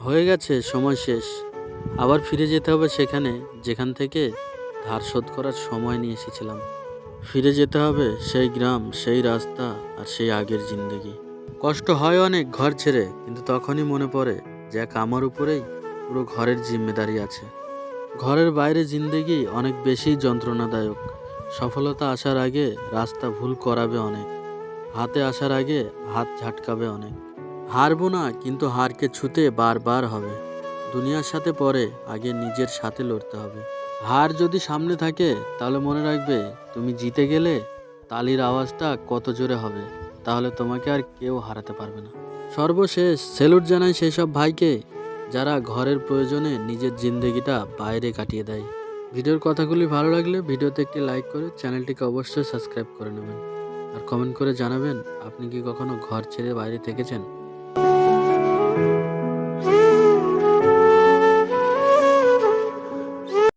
হয়ে গেছে, সময় শেষ। আবার ফিরে যেতে হবে সেখানে যেখান থেকে ধার শোধ করার সময় নিয়ে এসেছিলাম। ফিরে যেতে হবে সেই গ্রাম, সেই রাস্তা আর সেই আগের জিন্দেগি। কষ্ট হয় অনেক ঘর ছেড়ে, কিন্তু তখনই মনে পড়ে যে এক আমার উপরেই পুরো ঘরের জিম্মেদারি আছে। ঘরের বাইরে জিন্দেগি অনেক বেশি যন্ত্রণাদায়ক। সফলতা আসার আগে রাস্তা ভুল করাবে অনেক, হাতে আসার আগে হাত ঝাটকাবে অনেক। হারবো না, কিন্তু হারকে ছুতে বারবার হবে। দুনিয়ার সাথে পরে, আগে নিজের সাথে লড়তে হবে। হার যদি সামনে থাকে তাহলে মনে রাখবে, তুমি জিতে গেলে তালির আওয়াজটা কত জোরে হবে, তাহলে তোমাকে আর কেউ হারাতে পারবে না। সর্বশেষ সেলুট জানাই সেই সব ভাইকে যারা ঘরের প্রয়োজনে নিজের জিন্দেগিটা বাইরে কাটিয়ে দেয়। ভিডিওর কথাগুলি ভালো লাগলে ভিডিওতে একটি লাইক করে চ্যানেলটিকে অবশ্যই সাবস্ক্রাইব করে নেবেন। আর কমেন্ট করে জানাবেন আপনি কি কখনো ঘর ছেড়ে বাইরে থেকেছেন।